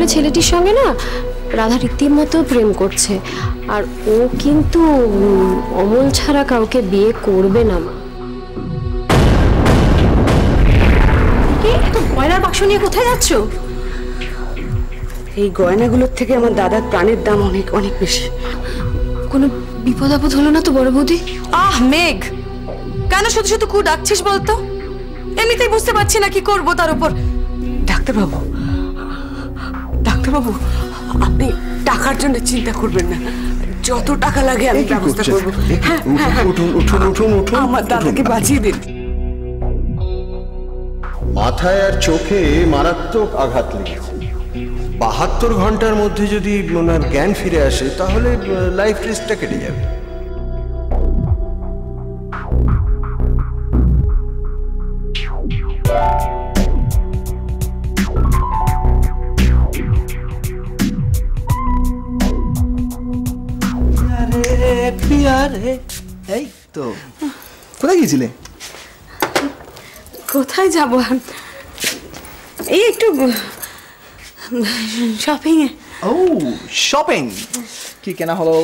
নামে ছেলেটির সঙ্গে না রাধা রীতিমতো প্রেম করছে, আর ও কিন্তু অমল ছাড়া কাউকে বিয়ে করবে না। মা, এত গয়নার বাক্স নিয়ে কোথায় যাচ্ছ? এই গয়নাগুলোর থেকে আমার দাদার প্রাণের দাম অনেক অনেক বেশি। কোনো বিপদ আপদ হলো না তো বড় বৌদি? মেঘ, কেন শুধু শুধু কু ডাকছিস বলতো? এমনিতেই বুঝতে পারছি না কি করবো তার উপর। ডাক্তারবাবু, ডাক্তারবাবু, আপনি টাকার জন্য চিন্তা করবেন না, যত টাকা লাগে আমি ব্যবস্থা করবো। আমার দাদাকে বাঁচিয়ে দিন। মাথায় আর চোখে মারাত্মক আঘাত লেগেছে। 72 ঘন্টার মধ্যে যদি ওনার জ্ঞান ফিরে আসে তাহলে লাইফ রিস্কটা কেটে যাবে। এই তো কোথায় গিয়েছিলে? কোথায় যাবো? এই একটু শপিং এ। ও শপিং, কি কেনা হলো?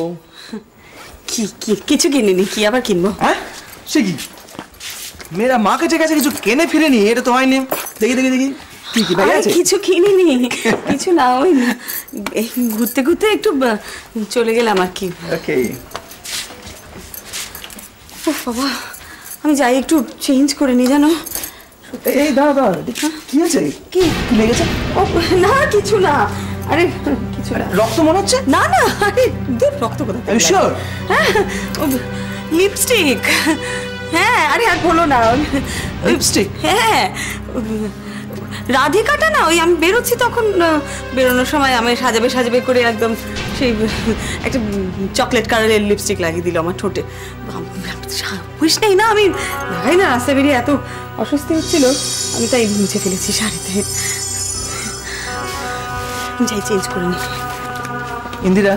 কিছু কিনিনি, কি আবার কিনবো? হ্যাঁ, সে কি মেয়েরা মা কাছে কাছে কিছু কেনে ফিরেনি, এটা তো হয়নি। দেখি দেখি দেখি কি কি ব্যাগ আছে? কিছু কিনিনি, কিছু না, ওই ঘুরতে ঘুরতে একটু চলে গেলাম আর কি। ওকে। ও বাবা, আমি যাই একটু চেঞ্জ করে নি জানো। এই দাঁড়া দাঁড়া, কি আছে? কি লেগেছে? ও না, কিছু না। আরে কিছু না। রক্ত মনে হচ্ছে? না না, আরে রক্ত কোথায়? I sure? হ্যাঁ, লিপস্টিক। হ্যাঁ, আরে আর বলো না। লিপস্টিক? হ্যাঁ, রাধিকাটা না, ওই আমি বেরোচ্ছি তখন, বেরোনোর সময় আমি সাজাবে সাজাবে করে একদম সেই একটা চকলেট কালারের লিপস্টিক লাগিয়ে দিল আমার ঠোঁটে। বুঝ নেই না, আমি লাগাই না, রাস্তায় বেরিয়ে এত অস্বস্তি হচ্ছিল, আমি তাই মুছে ফেলেছি শাড়িতে। যাই চেঞ্জ করে নি। ইন্দিরা,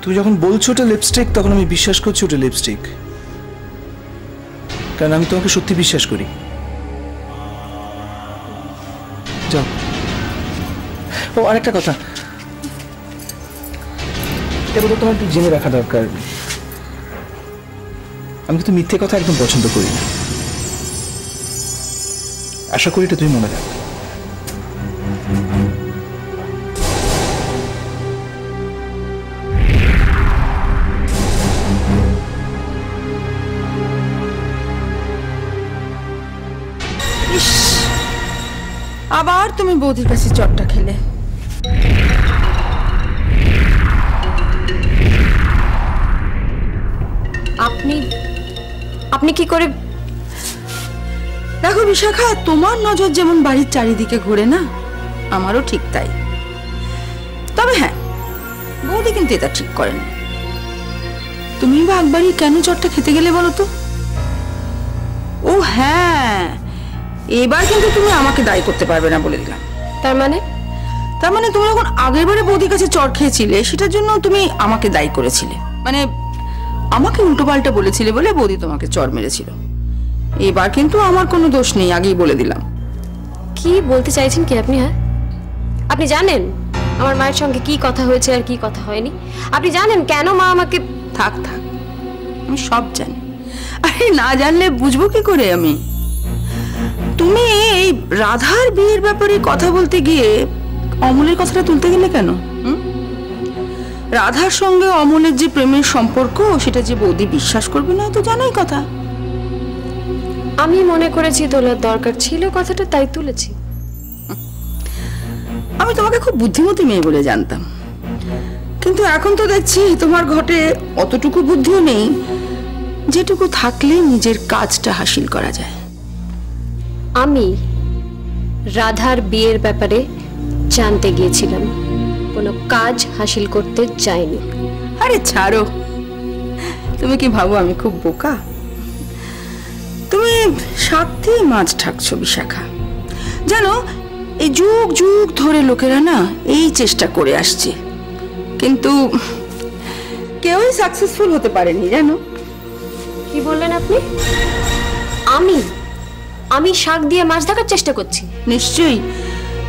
তুই যখন বলছো ওটা লিপস্টিক, তখন আমি বিশ্বাস করছি ওটা লিপস্টিক, কারণ আমি তোমাকে সত্যি বিশ্বাস করি। যাও। ও আরেকটা কথা, এটা তো তোমার একটু জেনে রাখা দরকার, আমি কিন্তু মিথ্যে কথা একদম পছন্দ করি না। আশা করি এটা তুমি মনে রাখবে। আবার তুমি বৌদির কাছে চটটা খেলে। আপনি কি করে? দেখো বিশাখা, তোমার নজর যেমন বাড়ির চারিদিকে ঘুরে না, আমারও ঠিক তাই। তবে হ্যাঁ, বৌদি কিন্তু এটা ঠিক করেন। তুমি বা একবারই কেন চটটা খেতে গেলে বলো তো? ও হ্যাঁ, এবার কিন্তু তুমি আমাকে দায়ী করতে পারবে না বলে দিলাম। তার মানে তুমি যখন আগের বারে বৌদির কাছে চট খেয়েছিলে, সেটার জন্য তুমি আমাকে দায়ী করেছিলে, মানে আমাকে উল্টো পাল্টা বলেছিলে বলে বৌদি তোমাকে চড় মেরেছিল। এবার কিন্তু আমার কোনো দোষ নেই, আগেই বলে দিলাম। কি বলতে চাইছেন কি আপনি? হ্যাঁ, আপনি জানেন আমার মায়ের সঙ্গে কি কথা হয়েছে আর কি কথা হয়নি? আপনি জানেন কেন মা আমাকে? থাক থাক, আমি সব জানি। আরে না জানলে বুঝবো কি করে আমি? তুমি এই রাধার বিয়ের ব্যাপারে কথা বলতে গিয়ে অমলের কথাটা তুলতে গেলে কেন? রাধার সঙ্গে অমলের যে প্রেমের সম্পর্ক, সেটা যে বৌদি বিশ্বাস করবে না, তো জানাই কথা। আমি মনে করেছি তোলার দরকার ছিল কথাটা, তাই তুলেছি। আমি তোমাকে খুব বুদ্ধিমতী মেয়ে বলে জানতাম, কিন্তু এখন তো দেখছি তোমার ঘটে অতটুকু বুদ্ধিও নেই, যেটুকু থাকলে নিজের কাজটা হাসিল করা যায়। আমি রাধার বিয়ের ব্যাপারে জানতে গিয়েছিলাম, কোনো কাজ হাসিল করতে যাইনি। আরে ছাড়ো, তুমি কি ভাবো আমি খুব বোকা? তুমি সাথে মাছ ঠাকছো বিশাখা। জানো, এই যুগ যুগ ধরে লোকেরা না এই চেষ্টা করে আসছে, কিন্তু কেউই সাকসেসফুল হতে পারেনি, জানো? কি বললেন আপনি? আমি আমি শাক দিয়ে মাছ ঢাকার চেষ্টা করছি। নিশ্চয়ই।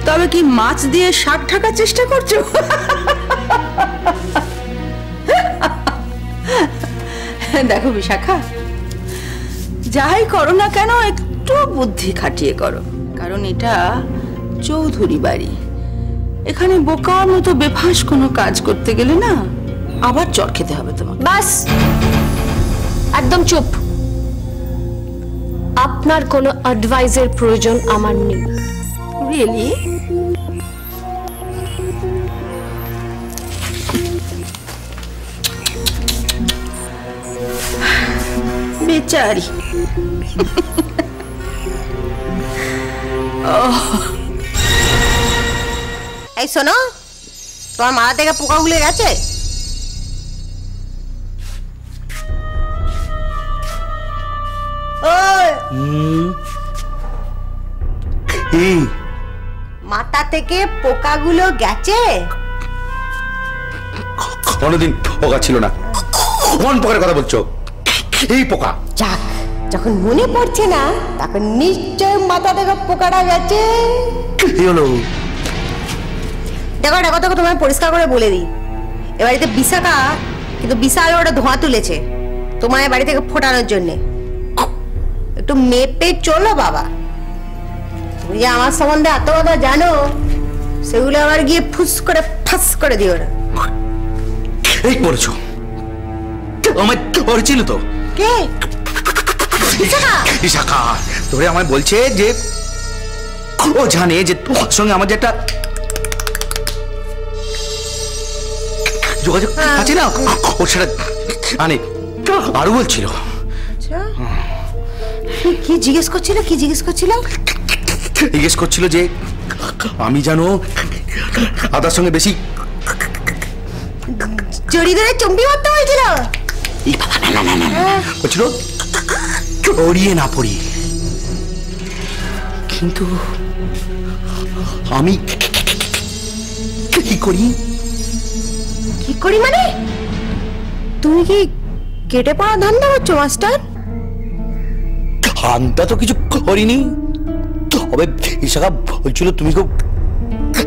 তবে কি মাছ দিয়ে শাক ঢাকার চেষ্টা করছো? দেখো বিশাখা, যাই করো না কেন একটু বুদ্ধি খাটিয়ে করো, কারণ এটা চৌধুরী বাড়ি। এখানে বোকার মতো বেফাঁস কোনো কাজ করতে গেলে না আবার চড় খেতে হবে তোমাকে। বাস, একদম চুপ। আপনার কোনো অ্যাডভাইসের প্রয়োজন আমার নেই। রিয়েলি? বেচারি। এই শোনো, তোমার মাথা থেকে পোকা গুলে গেছে? মাথা থেকে পোকাগুলো গেছে? কোনোদিন পোকা ছিল না। কোন পোকার কথা বলছো? এই পোকা। যাক, যখন মনে পড়ছে না তখন নিশ্চয় মাথা থেকে পোকাটা গেছে। কি হলো? দেখো দেখো দেখো, তোমায় পরিষ্কার করে বলে দিই, এ বাড়িতে বিশাখা কিন্তু বিশাল ওটা ধোঁয়া তুলেছে তোমায় বাড়ি থেকে ফোটানোর জন্যে। একটু মেপে চলো বাবা। তুমি যে আমার সম্বন্ধে এত কথা জানো, সেগুলো আবার গিয়ে ফুস করে ফাঁস করে দিও না। এই করেছো? আমার করেছিল তো। কে? বিশাখা? বিশাখা ধরে আমায় বলছে যে ও জানে যে তোর সঙ্গে আমার যে একটা যোগাযোগ আছে না, ওর সেটা জানে। আরো বলছিল। কি জিজ্ঞেস করছিল? কি জিজ্ঞেস করছিল? জিজ্ঞেস করছিল যে আমি জানো আদার সঙ্গে বেশি জড়ি ধরে চম্পি মারতে হয়েছিল। বলছিল পড়িয়ে না পড়িয়ে, কিন্তু আমি কি করি? কি করি মানে? তুমি কি কেটে পড়া ধান্দা করছো মাস্টার? ধান্দা তো কিছু করিনি, তবে বিশাখা বলছিল তুমি খুব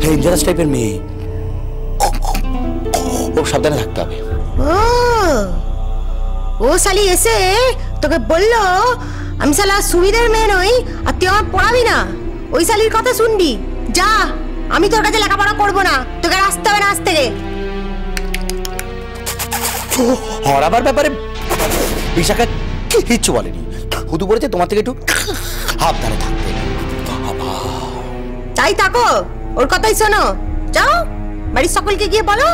ডেঞ্জারাস টাইপের মেয়ে, খুব সাবধানে থাকতে হবে। ও শালি এসে তোকে বললো আমি শালা সুবিধার মেয়ে নই আর তুই আমার পড়াবি না, ওই শালির কথা শুনবি? যা, আমি তোর কাছে লেখাপড়া করবো না, তোকে আসতে হবে না আজ থেকে। হরাবার ব্যাপারে বিশাখা কিচ্ছু বলেনি, শুধু বলেছে তোমার থেকে একটু সাবধানে থাকতে। তাই থাকো, ওর কথাই শোনো। যাও বাড়ির সকলকে গিয়ে বলো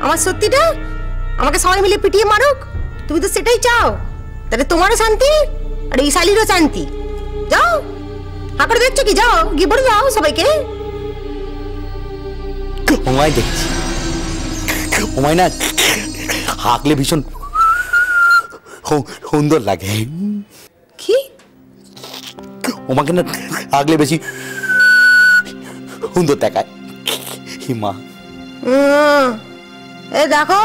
আমার সত্যিটা, আমাকে সবাই মিলে পিটিয়ে মারুক। তুমি তো সেটাই চাও, তাহলে তোমারও শান্তি আর এই শালিরও শান্তি। যাও, হাঁকড়ে দেখছো কি? যাও গিয়ে বলে যাও সবাইকে। ওমায় দেখছি, ওমায় না হাঁকলে ভীষণ সুন্দর লাগে। কি? ওমাকে না হাঁকলে বেশি সুন্দর দেখায়। হিমা এ দেখো,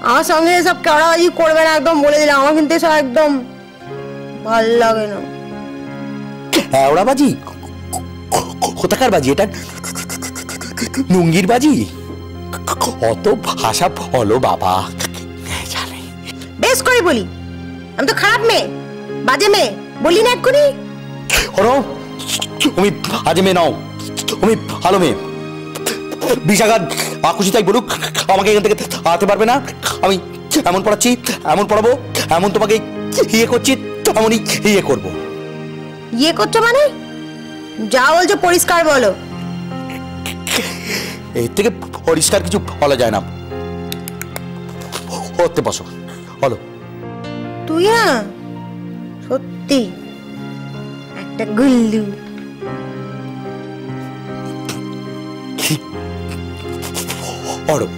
আমার সঙ্গে এসব কেওড়াবাজি করবে না, একদম বলে দিলাম। আমার কিন্তু এসব একদম ভাল লাগে না। কেওড়াবাজি? কোথাকার বাজি এটা? লুঙ্গির বাজি? কত ভাষা বলো বাবা। বেশ করে বলি, আমি তো খারাপ মেয়ে, বাজে মেয়ে বলি না এক্ষুনি। তুমি বাজে মেয়ে নাও, তুমি ভালো মেয়ে। বিশাখা খুশি তাই বলুক, আমাকে এখান থেকে আতে পারবে না। আমি এমন পড়াচ্ছি, এমন পড়াবো, এমন তোমাকে ইয়ে করছি, তেমনই ইয়ে করবো। ইয়ে করছো মানে? যা বলছো পরিষ্কার বলো। এর থেকে পরিষ্কার কিছু বলা যায় না। করতে বসো, বলো। তুই না সত্যি একটা গুল্লু। পড়ো।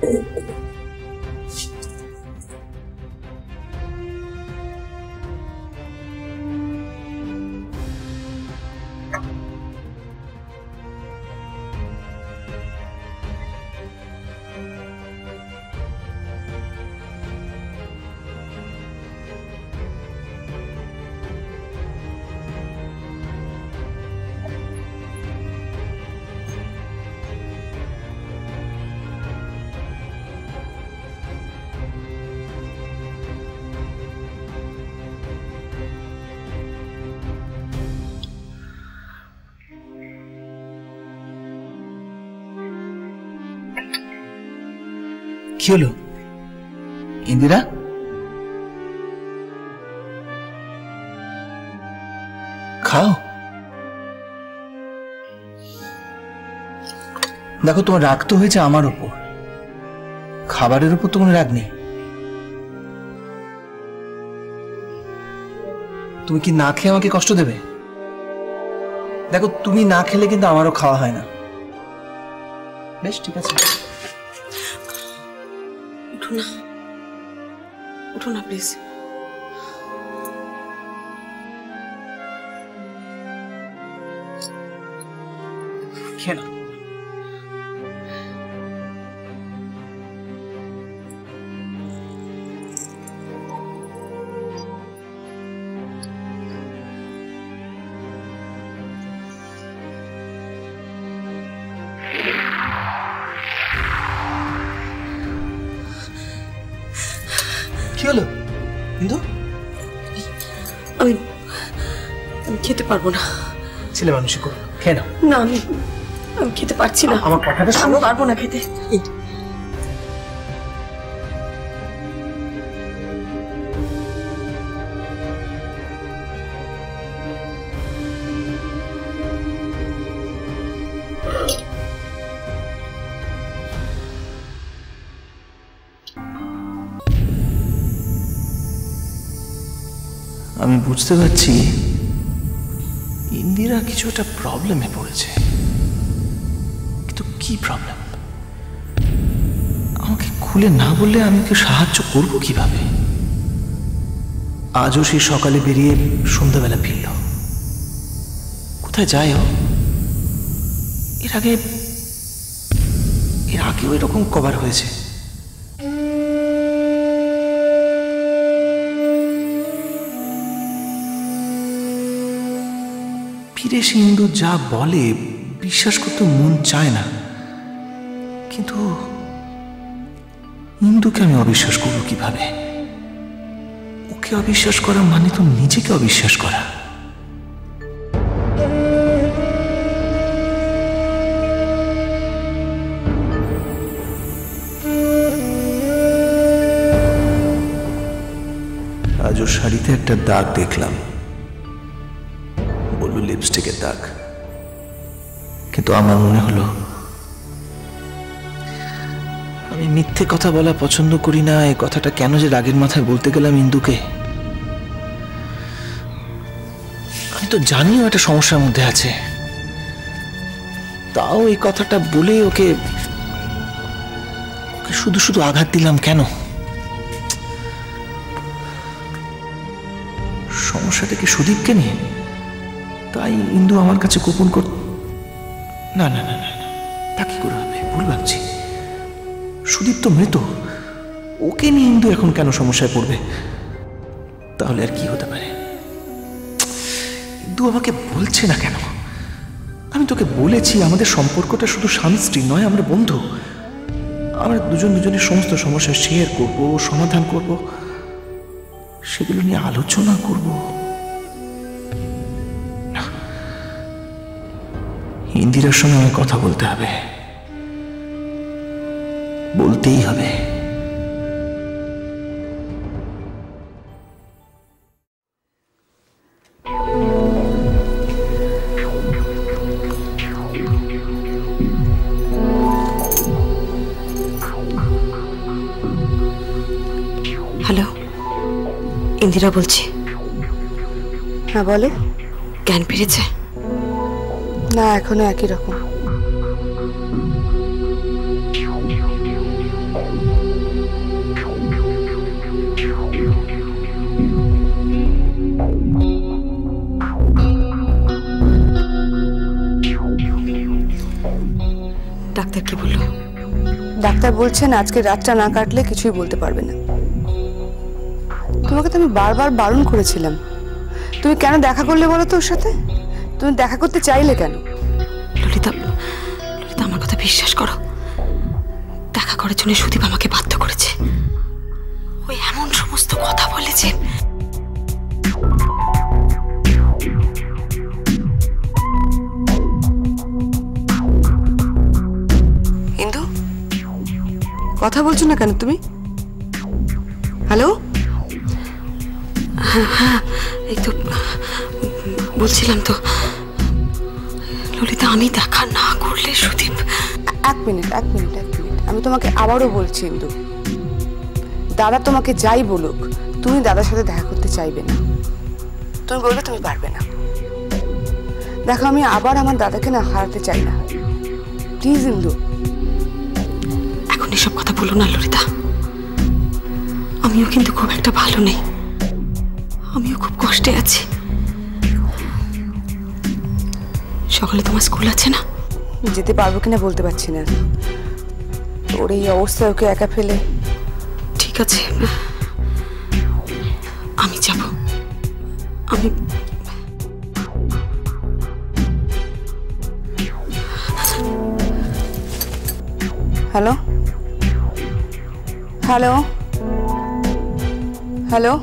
কি হলো ইন্দিরা? খাও। দেখো তোমার রাগ তো হয়েছে আমার উপর, খাবারের উপর তো কোনো রাগ নেই। তুমি কি না খেয়ে আমাকে কষ্ট দেবে? দেখো তুমি না খেলে কিন্তু আমারও খাওয়া হয় না। বেশ ঠিক আছে, উঠো না, উঠো না প্লিজ। খেয়ে নাও। কি হলো কিন্তু? আমি খেতে পারবো না। ছেলে মানুষই করো, খেয়ে নাও। না আমি খেতে পারছি না। আমার কথাটা আমি শোনো। পারবো না খেতে। আমি বুঝতে পারছি ইন্দিরা কিছু একটা প্রবলেমে পড়েছে, কিন্তু কি প্রবলেম আমাকে খুলে না বললে আমি ওকে সাহায্য করব কিভাবে? আজও সে সকালে বেরিয়ে সন্ধ্যাবেলা ফিরল। কোথায় যায় ও? এর আগেও এরকম কভার হয়েছে। ফিরে এসে ইন্দু যা বলে বিশ্বাস করতে মন চায় না, কিন্তু ইন্দুকে আমি অবিশ্বাস করব কিভাবে? ওকে অবিশ্বাস করা মানে তো নিজেকে অবিশ্বাস করা। আজ ওর শাড়িতে একটা দাগ দেখলাম, বলল লিপস্টিকের দাগ, কিন্তু আমার মনে হলো আমি মিথ্যে কথা বলা পছন্দ করি না। এই কথাটা কেন যে রাগের মাথায় বলতে গেলাম ইন্দুকে? আমি তো জানিও একটা সমস্যার মধ্যে আছে, তাও এই কথাটা বলে ওকে শুধু শুধু আঘাত দিলাম কেন? সমস্যাটা কি সুদীপকে নিয়ে? তাই ইন্দু আমার কাছে গোপন কর। না না না না, তা কি করে হবে? ভুল ভাবছি। সুদীপ তো মৃত, ওকে নিয়ে ইন্দু এখন কেন সমস্যায় পড়বে? তাহলে আর কি হতে পারে? ইন্দু আমাকে বলছে না কেন? আমি তোকে বলেছি আমাদের সম্পর্কটা শুধু স্বামী স্ত্রী নয়, আমরা বন্ধু। আমরা দুজন দুজনের সমস্ত সমস্যা শেয়ার করব, সমাধান করব, সেগুলো নিয়ে আলোচনা করব। ইন্দিরার সঙ্গে আমায় কথা বলতে হবে, বলতেই হবে। হ্যালো, ইন্দিরা বলছি। হ্যাঁ বলো। জ্ঞান ফিরেছে? না, এখনো একই রকম। ডাক্তারকে বললো? ডাক্তার বলছেন আজকে রাতটা না কাটলে কিছুই বলতে পারবে না। তোমাকে তো আমি বারবার বারণ করেছিলাম, তুমি কেন দেখা করলে বলো তো ওর সাথে? তুমি দেখা করতে চাইলে কেন? ললিতা, ললিতা আমার কথা বিশ্বাস করো, দেখা করার জন্য সুদীপ আমাকে বাধ্য করেছে। ওই এমন সমস্ত কথা বলেছে। ইন্দু, কথা বলছো না কেন তুমি? হ্যালো? হ্যাঁ, এই তো বলছিলাম তো ললিতা, আমি দেখা না করলে সুদীপ। এক মিনিট, আমি তোমাকে আবারও বলছি ইন্দু, দাদা তোমাকে যাই বলুক তুমি দাদার সাথে দেখা করতে চাইবে না। তুমি বলবে তুমি পারবে না। দেখো, আমি আবার আমার দাদাকে না হারাতে চাই না, প্লিজ ইন্দু। এখন এসব কথা বলো না ললিতা, আমিও কিন্তু খুব একটা ভালো নেই, আমিও খুব কষ্টে আছি। সকালে তোমার স্কুল আছে না? যেতে পারবো কিনা বলতে পারছি না, ওর এই অবস্থায় ওকে একা ফেলে। ঠিক আছে, আমি যাব। আমি হ্যালো হ্যালো হ্যালো